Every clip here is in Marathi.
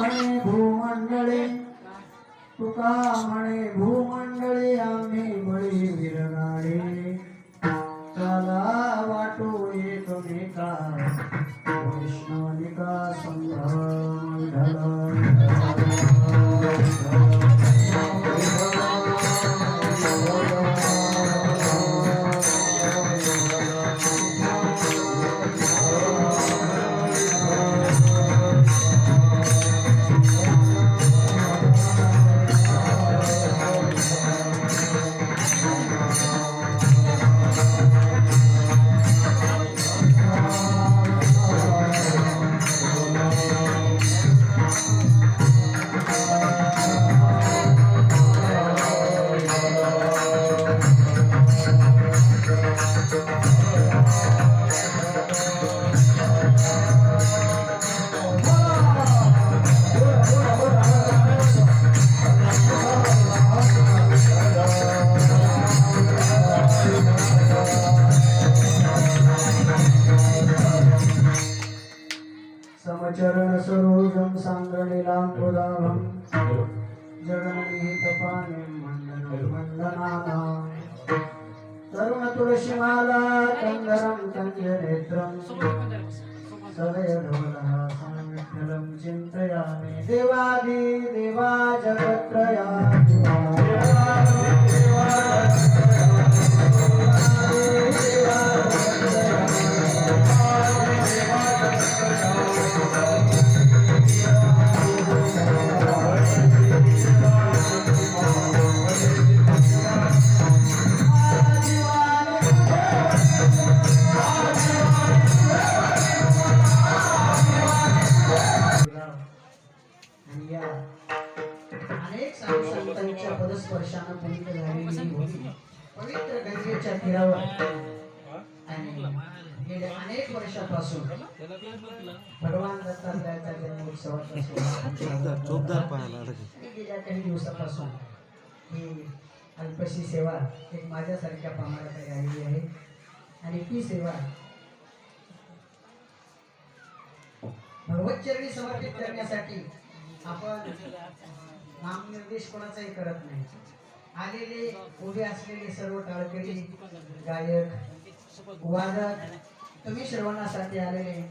म्हणे भूमंडळी तुका म्हणे भूमंडळी आम्ही बळी विरगाडे चला वाटू एकमेका वैष्णवनिका संभ्रम समचरण सरोजम सांगणीलां पुदाभं जगन्निहितपाने मंडनानां तरुण तुलसीमाला कंदरं कंजनेत्रं सदयधवलः संविठ्ठलं चिन्तयामि देवादि देवा जगत्त्रया अनेक साधू संतांच्या पदस्पर्शाने पुनीत झालेली होती पवित्र गंगेच्या तीरावर आणि गेल्या अनेक वर्षापासून भगवान दत्तात्रयाचा जन्मोत्सवाचा गेल्या काही दिवसापासून ही अल्पशी सेवा एक माझ्यासारख्या पामराकडे आलेली आहे आणि ती सेवा भगवतचरणी समर्पित करण्यासाठी आपण नामनिर्देश कोणाचाही करत नाही. आलेले उभे असलेले सर्व टाळकरी गायक वादक तुम्ही श्रवणासाठी आलेले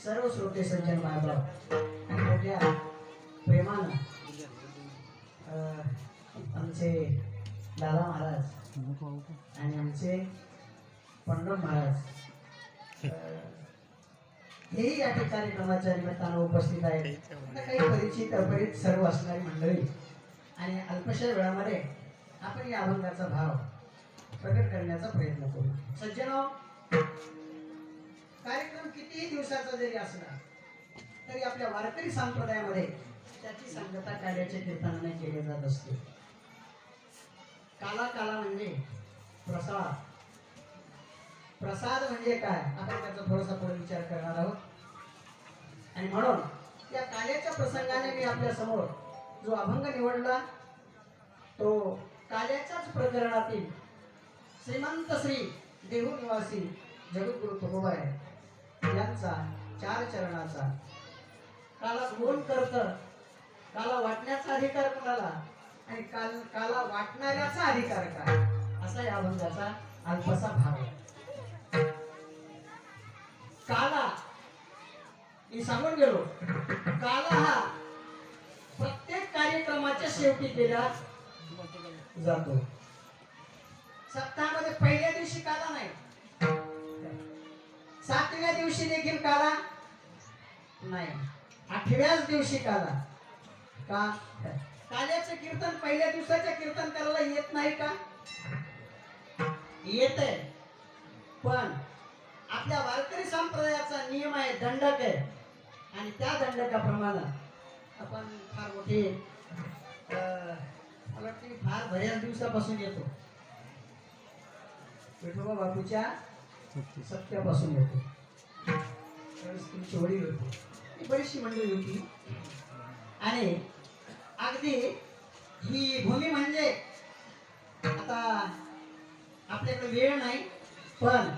सर्व श्रोते सज्जन बांधव आणि मोठ्या प्रेमानं आमचे लाला महाराज आणि आमचे पंडित महाराज हेही या कार्यक्रमाच्या निमित्तानं उपस्थित आहेत. काही परिचित अपरिचित सर्व असणारी मंडळी आणि अल्पशा वेळामध्ये आपण या अभंगाचा भाव प्रकट करण्याचा प्रयत्न करू. सज्जनो, कार्यक्रम कितीही दिवसाचा जरी असला तरी आपल्या वारकरी संप्रदायामध्ये त्याची सांगता काल्याच्या कीर्तनाने केली जात असते. काला काला म्हणजे प्रसाद. प्रसाद म्हणजे काय आपण त्याचा थोडासा पुढे विचार करणार आहोत. आणि म्हणून या काल्याच्या प्रसंगाने मी आपल्या समोर जो अभंग निवडला तो काल्याच्याच प्रकरणातील श्रीमंत श्री देहू निवासी जगद्गुरु तुकोबाई यांचा 4 चरणाचा काला कोण करत, काला वाटण्याचा अधिकार कोणाला आणि काला वाटणाऱ्याचा अधिकार काय, असा या अभंगाचा अल्पसा भाव आहे. काला मी सांगून गेलो, काला हा प्रत्येक कार्यक्रमाच्या शेवटी केला जातो. सप्ताहामध्ये पहिल्या दिवशी काला नाही, 7व्या दिवशी देखील काला नाही, 8व्याच दिवशी काला. का? काल्याचं कीर्तन पहिल्या दिवसाच्या कीर्तन करायला येत नाही का? येत आहे, पण आपल्या वारकरी संप्रदायाचा नियम आहे, दंडक आहे. आणि त्या दंडकाप्रमाणे आपण फार मोठे मला वाटते फार बऱ्याच दिवसापासून येतो. विठोबा बापूच्या सत्यापासून येतो. तुमची वडील होती, बरीचशी मंडळी होती. आणि अगदी ही भूमी म्हणजे आता आपल्याकडे वेळ नाही, पण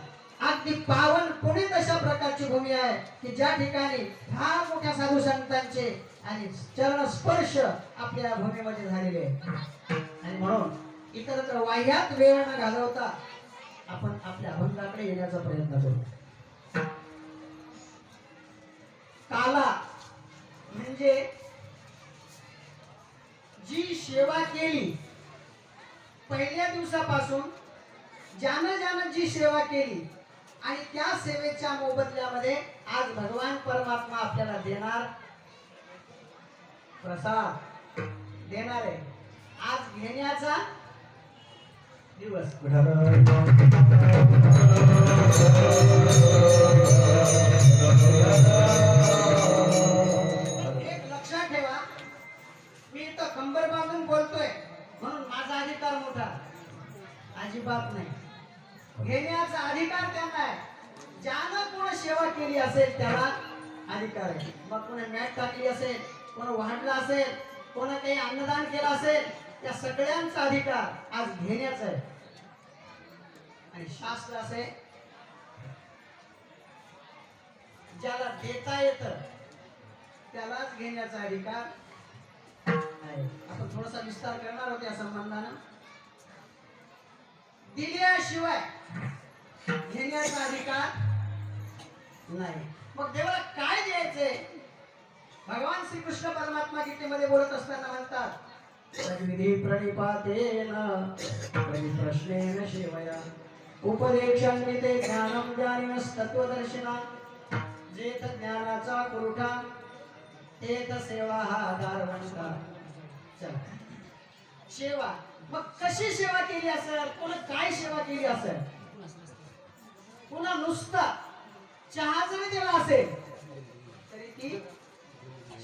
अगदी पावन पुनीत अशा प्रकारची भूमी आहे की ज्या ठिकाणी फार मोठ्या साधू संतांचे आणि चरण स्पर्श आपल्या भूमीमध्ये झालेले आहे. आणि म्हणून इतरत्र वाह्यात वेळ न घालवता आपण आपल्या अभंगाकडे येण्याचा प्रयत्न करू. काला म्हणजे जी सेवा केली पहिल्या दिवसापासून, ज्यानं ज्यानं जी सेवा केली आणि त्या सेवेच्या मोबदल्यामध्ये आज भगवान परमात्मा आपल्याला देणार प्रसाद देणार आहे. आज घेण्याचा दिवस. एक लक्षात ठेवा, मी इथं कंबर बांधून बोलतोय म्हणून माझा अधिकार मोठा अजिबात नाही. घेण्याचा अधिकार त्यांना आहे. ज्यानं कोण सेवा केली असेल त्याला अधिकार आहे. मग कोणी मॅट टाकली असेल, कोण वाढला असेल, कोण काही अन्नदान केलं असेल, त्या सगळ्यांचा अधिकार आज घेण्याचा आहे. आणि शास्त्र असे ज्याला देता येतं त्यालाच घेण्याचा अधिकार आहे. आपण थोडासा विस्तार करणार आहोत या संबंधानं. दिल्याशिवाय घेण्याचा अधिकार नाही. मग देवाला काय द्यायचंय? भगवान श्रीकृष्ण परमात्मा गीतेमध्ये बोलत असताना म्हणतात, तद्विधी प्रणिपातेन परिप्रश्नेन सेवया उपदेक्षान्विते ज्ञानम ज्ञानिनस् तत्वदर्शिना. जेथ ज्ञानाचा पुरवठा तेथ सेवा हा दारवंता. चला, सेवा मग कशी सेवा केली असेल, कोण काय सेवा केली असेल? पुन्हा नुसता चहा जरी दिला असेल तरी ती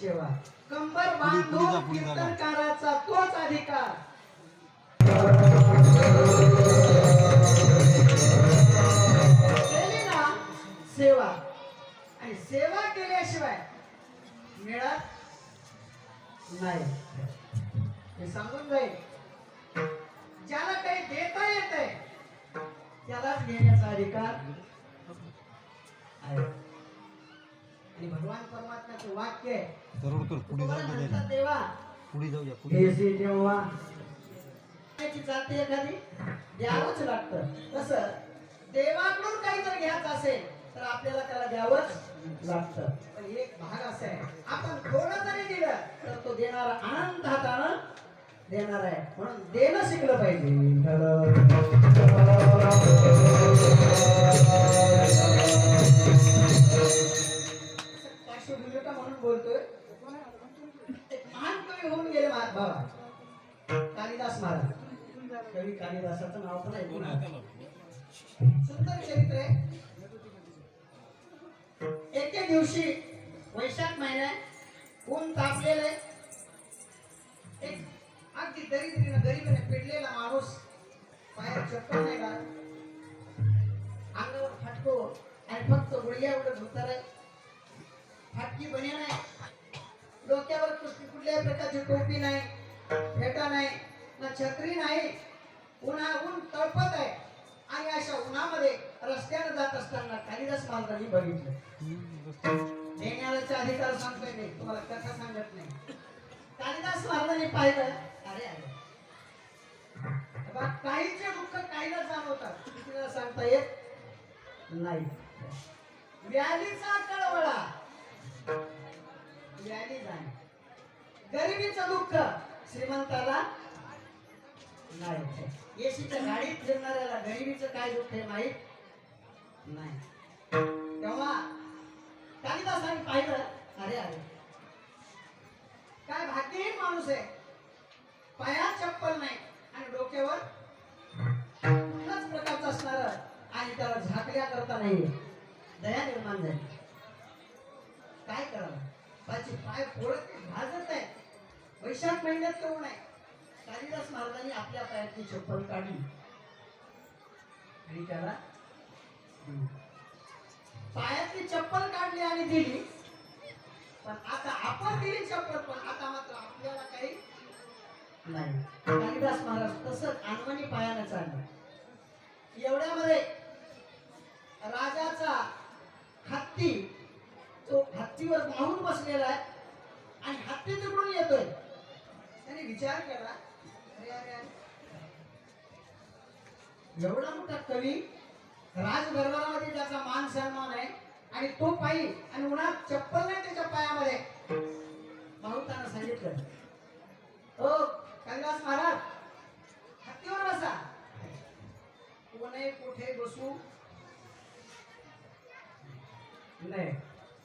सेवा. कंबर बांधून कीर्तनकाराचा तोच अधिकार. केली ना सेवा, आणि सेवा केल्याशिवाय मिळत नाही हे सांगून जाईल. ज्याला काही देता येतंय त्यालाच घेण्याचा अधिकार आहे. आणि भगवान परमात्म्याचं वाक्य आहे, देवा पुढे तेव्हा त्याची जाते एखादी द्यावंच लागतं. तसं देवाकडून काही जर घ्यायचं असेल तर आपल्याला त्याला द्यावंच लागतं. पण एक भाग असा आहे, आपण थोडं जरी दिलं तर तो देणारा अनंत हातानं देणार आहे. म्हणून देणं शिकलं पाहिजे. पार्श्वभूमिका म्हणून बोलतोय. एक महान कवी होऊन गेले बाबा कालिदास महाराज. कवी कालिदासाचं नाव पण आहे, सुंदर चरित्र आहे. एके दिवशी वैशाख महिन्यात ऊन तापलेले, एक अगदी गरीबीने पेटलेला माणूस, पायात चप्पल नाही का, अंगावर फाटको आणि फक्त गुडघ्यावर धोतर आहे, फाटकी बनी नाही, डोक्यावर कुठल्याही प्रकारची टोपी नाही, फेटा नाही, ना छत्री नाही, ऊन तळपत आहे. आणि अशा उन्हामध्ये रस्त्याने जात असताना कालिदास महाराजांनी बघितलं. देण्याचा अधिकार सांगतोय मी तुम्हाला, कथा सांगत नाही. कालिदास महाराजांनी पाहिलं, अरे अरे काहीचे दुःख काहीला जाणवतात, कितीला सांगता येत नाही. व्यालीचा कळवळा, व्याली जाणे, गरिबीचं दुःख श्रीमंताला नाही. एसीच्या गाडीत फिरणाऱ्याला गरिबीचं काय दुःख हे माहित नाही. तेव्हा कालिदासांनी पाहिलं, अरे अरे काय भाग्यहीन माणूस आहे, पायात चप्पल नाही आणि डोक्यावर कुठल्याच प्रकारचं असणार आणि त्याला झाकल्या करता नाही. दया निर्माण झाली. काय करावं, त्याचे पाय फोडत भाजत आहे. वैशाख महिन्यात ऊन आहे. कालिदास महाराजांनी आपल्या पायातली चप्पल काढली आणि त्याला पायातली चप्पल काढली आणि दिली. पण आता आपण दिली चप्पल, पण आता मात्र आपल्याला काही नाही. कालिदास महाराज तसंच अनवणी पायानं चाललं. एवढ्यामध्ये येतोय. त्याने विचार केला, अरे अरे अरे, एवढा मोठा कवी, राजदरबारामध्ये त्याचा मान सन्मान आहे आणि तो पायी, आणि उन्हात चप्पल नाही त्याच्या पायामध्ये. माहुतानं सांगितलं, ओ कैलास महाराज, हत्तीवर बसा. कोणी कुठे बसू नाही,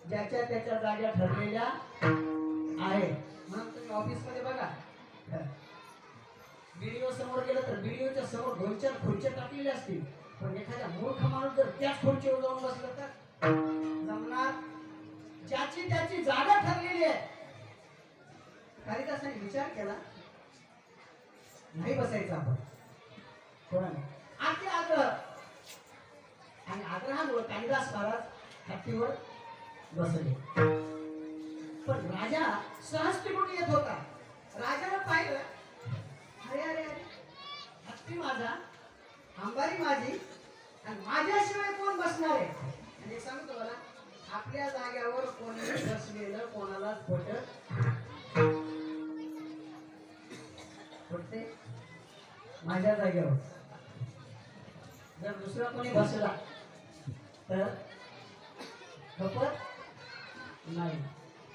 ज्याच्या त्याच्या जागा ठरलेल्या आहे. म्हणून तुम्ही ऑफिस मध्ये बघा, व्हिडिओ समोर गेलं तर व्हिडिओच्या समोर 2-4 खुर्च्या टाकलेल्या असतील, पण एखाद्या मूर्ख माणूस जर त्याच खुर्चीवर जाऊन बसलं तर जमणार. ज्याची त्याची जागा ठरलेली आहे. कालिदासाने विचार केला, नाही बसायचं आपण कोणाने, आधी आग्रह, आणि आग्रहामुळे कालिदास महाराज हत्तीवर बसले. पण राजा सहज तिकडून येत होता. राजाला पाहिलं, अरे अरे अरे, हत्ती माझा, अंबारी माझी, आणि माझ्याशिवाय कोण बसणार आहे. आणि सांगतो मला, आपल्या जाग्यावर कोणी बसलेलं कोणालाच पटते. माझ्या जागेवर जर दुसरा कोणी बसला तर खपत नाही.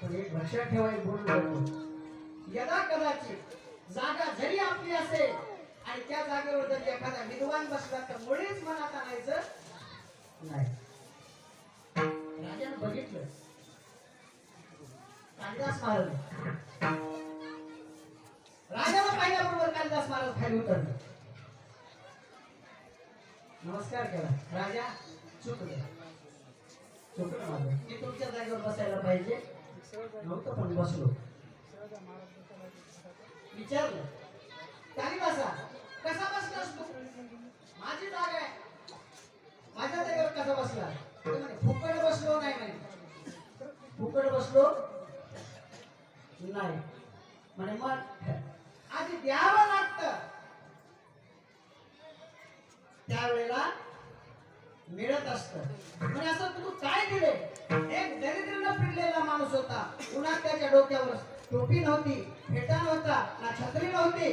पण एक लक्षात ठेवायला बोलून यदा कदाचित जागा जरी आपली असेल आणि त्या जागेवर जर एखादा विद्वान बसला तर मुळीच मनात आणायचं नाही. राजानं बघितलं, कालिदास महाराज, राजाला पाहिल्याबरोबर कालिदास महाराज खाली उतरले, नमस्कार केला. राजा, चुकलं माझं, मी तुमच्या जागेवर बसायला पाहिजे नव्हतं, पण बसलो. विचारलं, कालिदासा कसा बसलास तू, माझी जागा आहे, माझ्या जागेवर कसा बसला. फुकट बसलो नाही म्हणे, फुकट बसलो नाही म्हणे, मग आधी द्यावं लागतं, त्यावेळेला मिळत असतं. म्हणजे असं तू काय दिले. एक दरिद्रीला पिडलेला माणूस होता, उन्हात त्याच्या डोक्यावर टोपी नव्हती, फेटा नव्हता, ना छत्री नव्हती.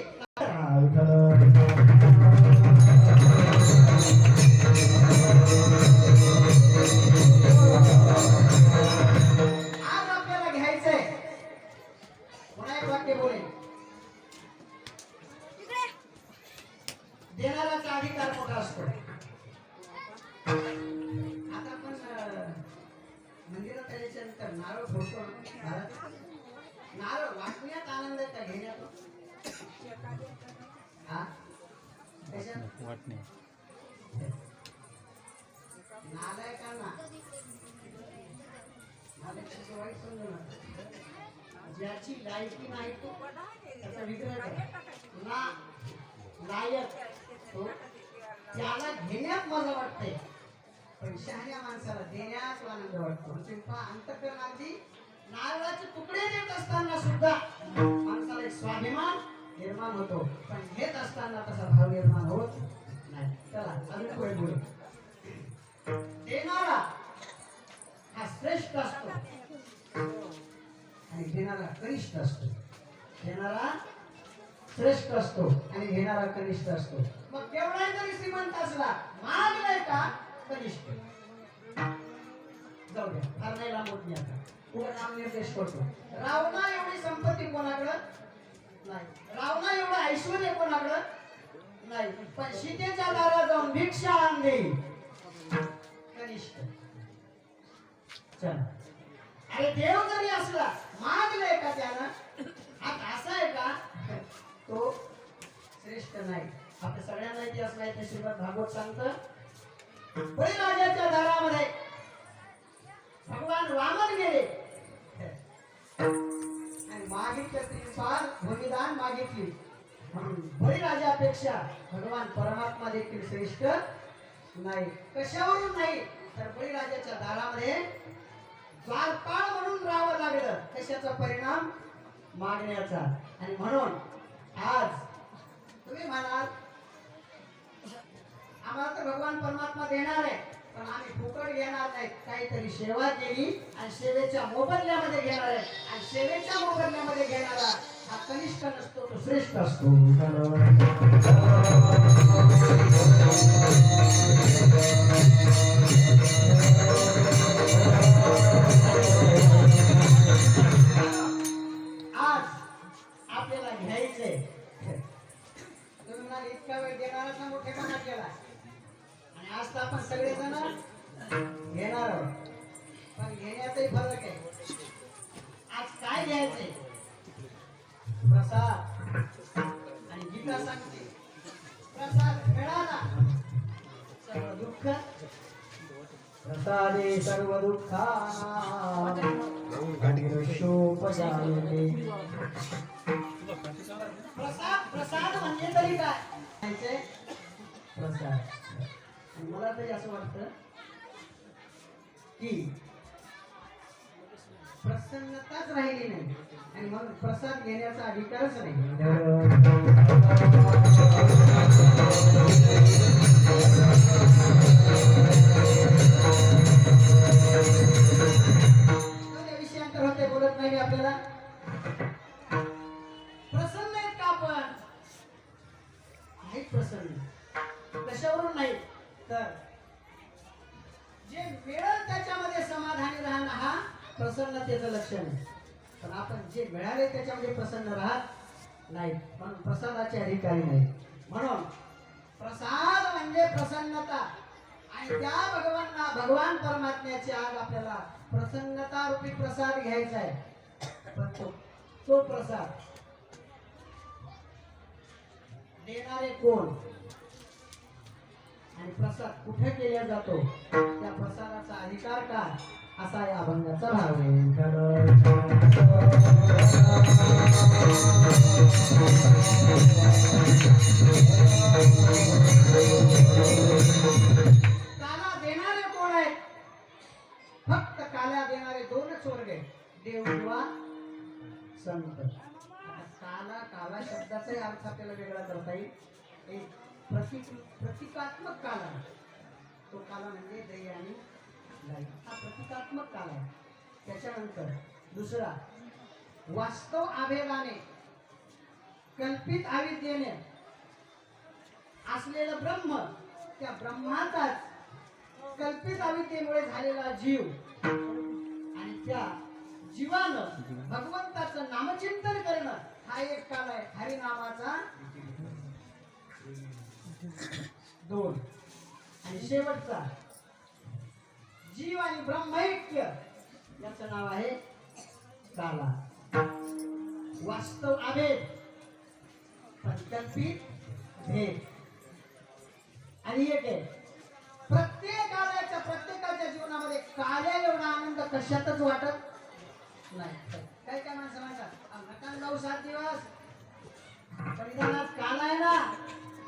आज आपल्याला घ्यायचंय, पुन्हा एक वाक्य बोले, देणाराचा अधिकार मोठा असतो. आता पण मंदिरात आल्याच्यानंतर नारळ फोडतो, नारळ वाटण्यात आनंद आहे का घेण्यात. हा वाटणे नालायकांना वाईट समजू नका. ज्याची लायकी नाही तो त्याचा विग्रह ना लायक तो, त्याला घेण्यात मजा वाटते, पण शहाण्या माणसाला देण्यात आनंद वाटतो. अंतःकरण अगदी नारळाचे तुकडे देत असताना सुद्धा माणसाला एक स्वाभिमान निर्माण होतो, पण घेत असताना तसा भाव निर्माण होत नाही. चला अजून पुढे बोलू. देणारा हा श्रेष्ठ असतो आणि घेणारा कनिष्ठ असतो. देणारा श्रेष्ठ असतो आणि घेणारा कनिष्ठ असतो. मग केवढा जरी श्रीमंत असला, मागलाय का कनिष्ठ. जाऊ द्या, फार नाही लांबत मी आता पुढे नाम निर्देश करतो. रावणा एवढी संपत्ती कोणाकडं नाही, रावणा एवढं ऐश्वर्य कोणाकडं नाही, पण सीतेच्या दारात जाऊन भिक्षा आणली कनिष्ठ. चला, अरे देव जरी असला, मागलंय का त्यानं, आता असं आहे का तो श्रेष्ठ नाही. आपल्या सगळ्यांना इतिहास माहिती, श्रीमद भागवत सांगतं, बळीराजाच्या दारामध्ये भगवान वामन गेले आणि मागितलं त्रिपाल भूमिदान मागितली, म्हणून बळीराजापेक्षा भगवान परमात्मा देखील श्रेष्ठ नाही. कशावरून नाही तर बळीराजाच्या दारामध्ये द्वारपाळ म्हणून राहावं लागलं. कशाचा परिणाम, मागण्याचा. आणि म्हणून आज तुम्ही म्हणाल आम्हाला तर भगवान परमात्मा देणार आहे, पण आम्ही फुकट घेणार नाही, काहीतरी सेवा केली आणि सेवेच्या मोबदल्यामध्ये घेणार आहे, आणि सेवेच्या मोबदल्यामध्ये घेणारा श्रेष्ठ असतो. आज आपल्याला घ्यायचंय. तुम्ही म्हणाल इतका वेळ देणारा मोठेपणा केला आणि आज तर आपण सगळेजण घेणार आहोत, पण घेण्याचाही फरक आहे. आज काय घ्यायचंय? प्रसाद. आणि गीता सांगते प्रसाद मिळाला सर्व दुःख प्रसादे सर्व दुःखानां शोपजायते. प्रसाद म्हणजे तरी काय? प्रसाद. आणि मला तरी असं वाटतं की प्रसन्नताच राहिली नाही आणि म्हणून प्रसाद घेण्याचा अधिकारच नाही. विषयांतर होते, बोलत नाही आपल्याला. प्रसन्न आहेत का आपण? नाही प्रसन्न. कशावरून नाही तर जे मिळेल त्याच्यामध्ये समाधानी राहणं हा प्रसन्नतेचं लक्षण आहे. पण आपण जे मिळाले त्याच्यामध्ये प्रसन्न राहत नाही, म्हणून प्रसादाचे अधिकारी नाही. म्हणून प्रसाद म्हणजे प्रसन्नता. आणि त्या भगवान परमात्म्याची आज आपल्याला प्रसन्नता रूपी प्रसाद घ्यायचा आहे. पण तो प्रसाद देणारे कोण आणि प्रसाद कुठे केला जातो, त्या प्रसादाचा अधिकार काय, असा या अभंगाचा भाव आहे. काला देणारे कोण आहेत? फक्त काला देणारे दोनच वर्ग आहेत, देव किंवा संत. काला शब्दाचाही अर्थ आपल्याला वेगळा करता येईल. एक प्रतिकात्मक काला, तो काला म्हणजे दही आणि लाई, हा प्रतिकात्मक काला आहे. त्याच्यानंतर दुसरा वास्तव अभेदाने कल्पित अविद्येने असलेलं ब्रह्म, त्या ब्रह्माचाच कल्पित अविद्येमुळे झालेला जीव आणि त्या जीवानं भगवंताचं नामचिंतन करणं हा एक काल आहे. हरिनामाचा दोन. आणि शेवटचा जीव आणि ब्रह्मैक्य, याचं नाव आहे काला. वास्तव अभेद पण कल्पित भेद. आणि एक आहे प्रत्येकाच्या जीवनामध्ये काल्या एवढा आनंद कशातच वाटत नाही. काय काय माणसं म्हणतात नका जाऊ 7 दिवस, परिधानात काल आहे ना,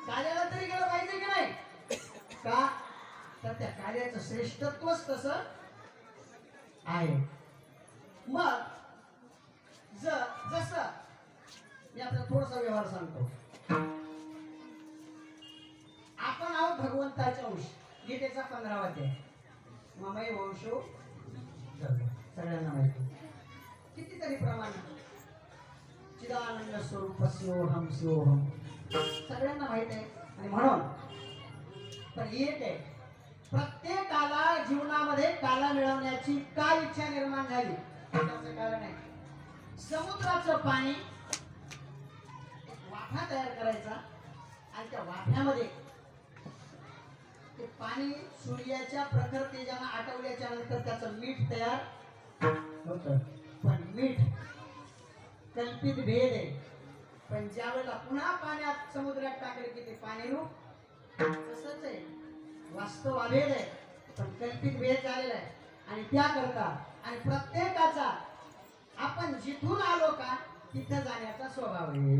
काल्याला तरी गेलं पाहिजे की नाही का? तर त्या कार्याचं श्रेष्ठत्वच तसं आहे. मग जसं मी आपल्याला थोडासा व्यवहार सांगतो. आपण आहोत भगवंताचे अंश. गीतेचा 15वा अध्याय, ममई वंशो सगळ्यांना माहिती. कितीतरी प्रमाण चिदानंद स्वरूप शिवोहम शिवोहम सगळ्यांना माहित आहे. आणि म्हणून पण एक आहे, प्रत्येकाला जीवनामध्ये काला मिळवण्याची काय इच्छा निर्माण झाली त्याचं कारण आहे. समुद्राचं पाणी वाफा तयार करायचा आणि त्या वाफ्यामध्ये ते पाणी सूर्याच्या प्रखर तेजानं आटवल्याच्या नंतर त्याचं मीठ तयार होतं. पण मीठ कल्पित भेद आहे. पण ज्या वेळेला पुन्हा पाण्यात समुद्रात टाकले की ते पाणी रूप तसंच आहे. वास्तव अभेद आहे पण कल्पित भेद झालेला आहे. आणि त्याकरता आणि प्रत्येकाचा आपण जिथून आलो का तिथं जाण्याचा स्वभाव आहे.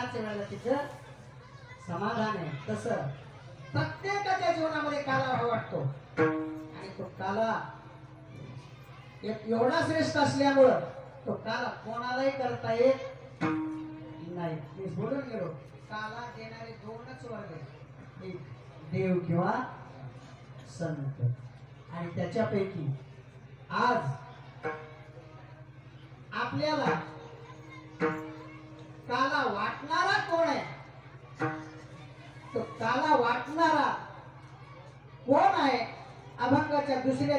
त्याच वेळेला तिथं समाधान आहे. तसं प्रत्येकाच्या जीवनामध्ये काला हवा वाटतो आणि तो काला एवढा श्रेष्ठ असल्यामुळं तो काला कोणालाही करता येत नाही. मी बोलून गेलो काला देणारे दोनच वर्ग आहेत, एक देव किंवा संत. आणि त्याच्यापैकी आज आपल्याला काला वाटणारा कोण आहे? तो काला वाटणारा कोण आहे? अभंगाच्या दुसऱ्या